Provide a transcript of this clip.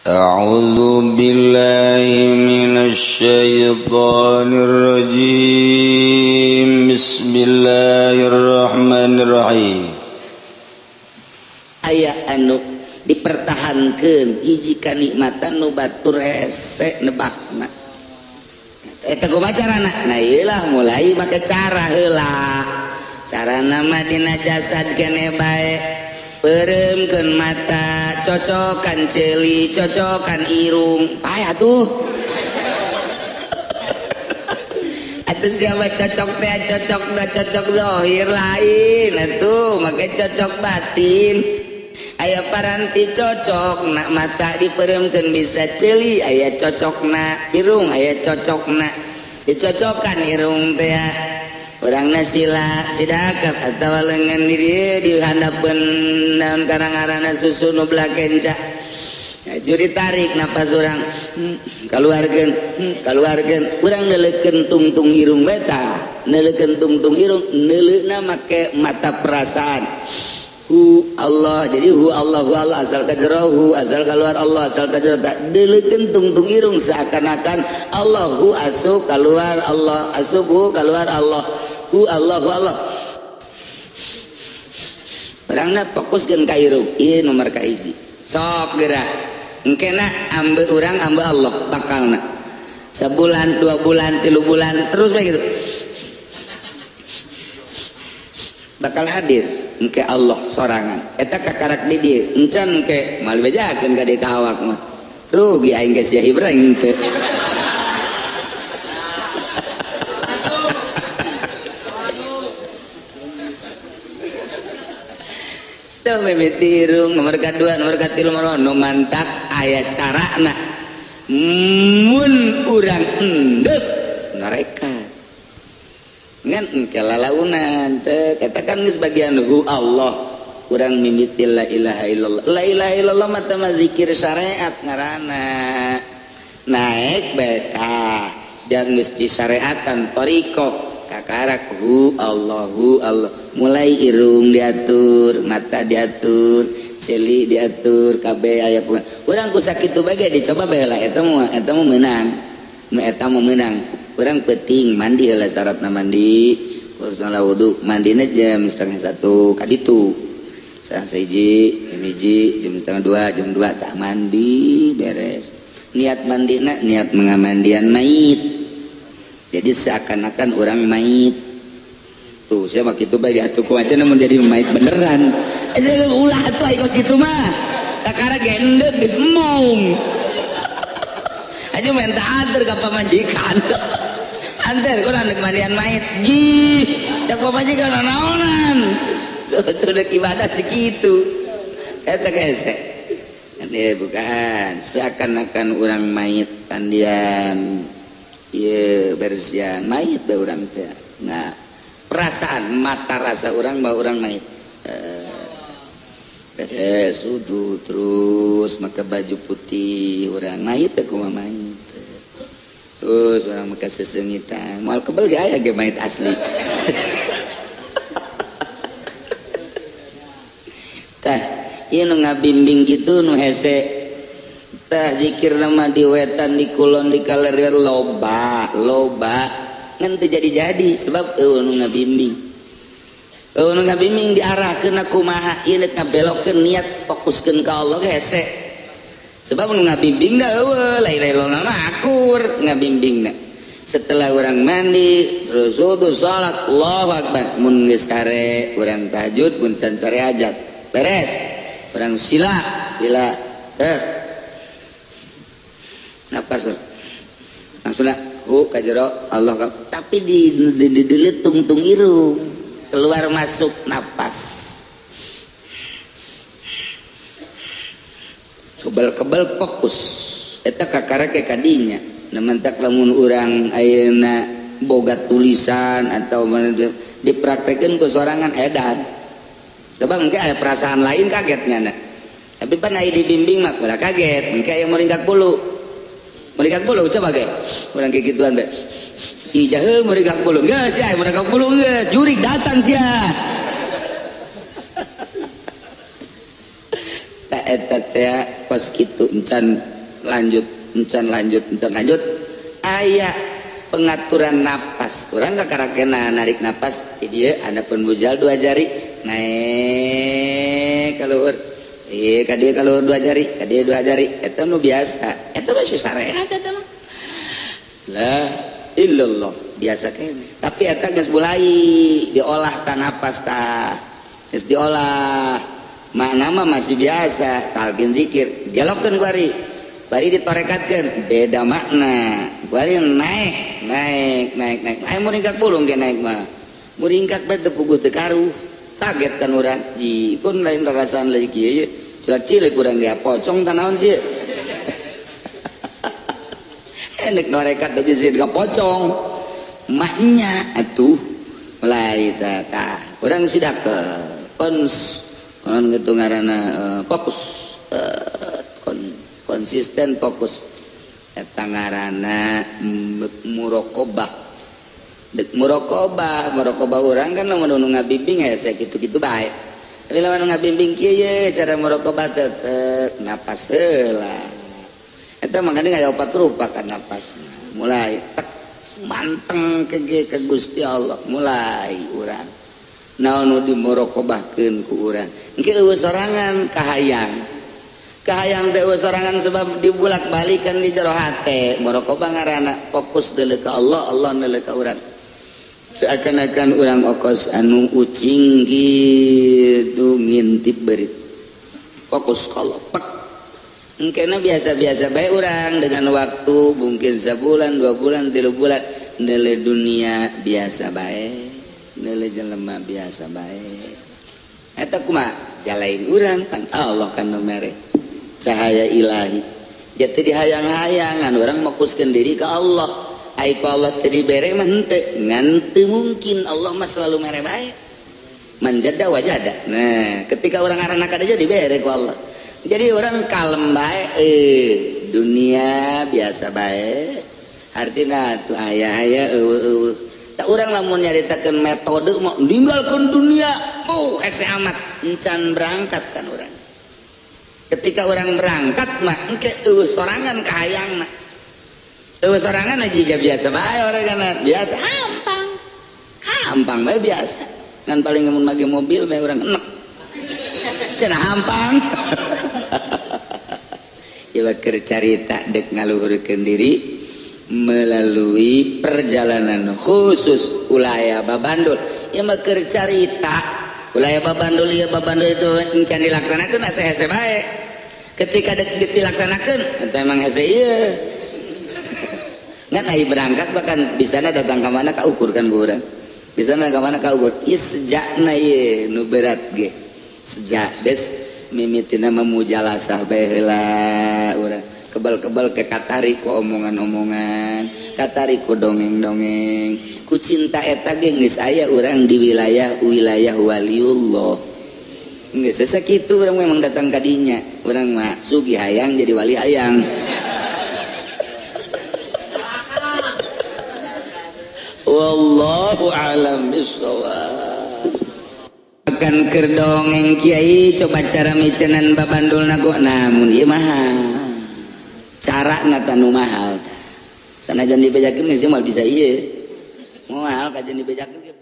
A'udzu billahi minasyaitonir rajim. Bismillahirrahmanirrahim. Aya anu dipertahankeun hiji kanikmatan nu batur hese nebakna. Eta kumaha carana? Nah ieu lah mulai make cara heula. Carana mah dina jasad keneh bae. Pereumkeun mata, cocokan ceuli, cocokan irung, payah tuh. Atuh siapa cocok teh, cocok zahir lain, atuh make cocok batin. Aya paranti cocok na mata dipereumkeun bisa ceuli, aya cocokna irung, aya cocokna dicocokan irung teh. Urangna sila sidakap atawa leungeun di dieu dihandapeun naon karangarana susu nu blakenca. Juri tarik napas urang kaluarkeun urang neuleukeun tungtung irung beta neuleukeun tungtung irung neuleuna make mata perasaan hu Allah, jadi hu Allah asal ka jero hu asal keluar Allah asal ka jero tak deuleukeun tungtung irung seakan-akan Allahu asup keluar Allah asup hu keluar Allah hu Allah urangna fokuskeun ka irung ieu nomor kahiji sok gerak engkena ambe urang ambe Allah bakalna sebulan 2 bulan 3 bulan terus bae gitu bakal hadir engke Allah sorangan eta kakarak di dieu encan engke mal bejakeun ka dieu ka awak mah rugi aing geus ya Ibrahim teh tuh mimiti irung nomor kadua nomor katilu nu mantak aya carana mun urang endeup mereka ngan engke lalaunan teh katakan geus bagian hu Allah urang mimiti la ilaha illallah mah teh zikir syariat ngaranna naik beta dan geus disyariatan thariqah kakarak hu Allah mulai irung diatur mata diatur ceuli diatur kabeh aya pun urang ku sakitu bae dicoba bae lah eta mah meunang nu eta mah meunang urang penting mandi heula syaratna mandi urusan wudu mandina jam 12:30 ka ditu saha hiji jam 1:30 jam 2 tak mandi beres niat mandina niat mengamandian mayit jadi seakan-akan orang mayit tuh saya waktu itu bagi atuh aja namun jadi mayit beneran ulah atuh ayo gitu mah kakara gendut geus emong aja minta antar ka pamajikan antar kurang nek mandian mayit ji cak pamajikan naonan sudah ibadah segitu eta kese ini bukan seakan-akan orang mayit mandian iya bersihan mayit bae urang teh nah perasaan mata rasa orang bahwa orang mayit beres wudu terus make baju putih urang mayit teh kumaha mayit terus urang make sesengitan moal kebel ge aya ge mayit asli tah ieu nu ngabimbing kitu nu hese tah zikir nama di wetan di kulon di kalerir loba ngan teu jadi sebab nu ngabimbing diarahkeun kumaha ieu nek ngabelokkeun niat fokuskeun ka Allah hese sebab nu ngabimbing da eueuh lain-lain akur ngabimbingna setelah urang mandi terus wudu salat Allahu akbar mun geus sare urang tahajud mun can sare hajat beres urang sila napas langsung hu ka jero Allah tapi di tungtung irung keluar masuk napas kebal fokus eta kakarake kadinya nementak lamun urang ayeuna boga tulisan atau dipraktekeun ku sorangan edan coba engke ada perasaan lain kagetnya tapi pan aya dibimbing mah ulah kaget engke aya meringkak bulu coba ge urang kayak gituan be ijah heuh meringkak bulu geus ya meringkak bulu geus jurig datang sia ta eta teh pas kitu encan lanjut aya pengaturan napas orang nggak karakena narik napas dia ada penbujal 2 jari naik keluar kadia keluar 2 jari kadia 2 jari itu nu biasa itu masih syariat itu mah la illallah biasa kene tapi eta geus mulai diolah napas tah geus diolah mana mah masih biasa talqin zikir dialogkeun bari ditorekatkeun beda makna bari naik aya muringkak bulung ge naik mah muringkak bae teu puguh teu karuh kaget kan urang jikun lain rasaan lagi kieu cilik urang ge pocong tah naon sih enek norekat teh sieun ka pocong mahnya atuh mulai tah urang sidakeun kon gitu ngaranna fokus konsisten fokus eta ngaranna muraqabah dek muraqabah urang kan lamun nu ngabimbing hese kitu-kitu bae tapi lamun ngabimbing kieu ye cara muraqabah teh napas heula eta mangkana aya 4 rupa kan napasna mulai manteng ke Gusti Allah mulai urang naon nu dimuraqabahkeun ku urang engke eueuh sorangan kahayang teh eueuh sorangan sebab dibulak-balikan di jero hate muraqabah ngaranna fokus deuleu ka Allah deuleu ka urang seakan-akan urang okos anu ucing gitu ngintip beurit fokus ka Allah engkena biasa-biasa bae urang dengan waktu mungkin sebulan 2 bulan 3 bulan deuleu dunia biasa bae deuleu jelema biasa bae eta kumaha jalain urang kan Allah kan nu mere cahaya ilahi jadi dihayang-hayangan orang fokuskeun diri ke Allah ai ka Allah teu dibere mah henteu ngan teu mungkin Allah mah selalu mere bae manjada wajada nah ketika orang ngaranna kada jadi dibere ku Allah jadi orang kalem bae dunia biasa bae artina tuh aya eueuh tak urang lamun nyaritakeun metode mau ninggalkeun dunia hese amat encan berangkat kan urang ketika orang berangkat mah engke eueuh sorangan kahayangna eueuh sorangan aja biasa bae orangna biasa hampang bae biasa kan paling mun make mobil bae urang enek cenah hampang ieu keur carita dek ngaluhurkeun diri melalui perjalanan khusus ulayah Babandul ieu mah keur carita ulayah Babandul itu encan dilaksanakeun asa hese bae ketika geus dilaksanakeun eta emang hese ieu ngan ai berangkat bahkan bisana datang ka mana kaukur kan urang bisana ka mana kaukur ieu sejakna ieu nu berat ge sejak des mimitina memujalasah bae heula urang kebal-kebal ke katari ku omongan-omongan katari ku dongeng-dongeng ku cinta eta ge geus aya urang di wilayah waliullah geus sakitu urang memang datang ka dinya urang mah sugih hayang jadi wali hayang wallahu a'lam bishawab akan keur dongeng kiai coba cara micenan Babandul nago namun ieu mahal cara nata nu mahal sanajan dibejakeun geus moal bisa ieu moal kajian dibejakeun ge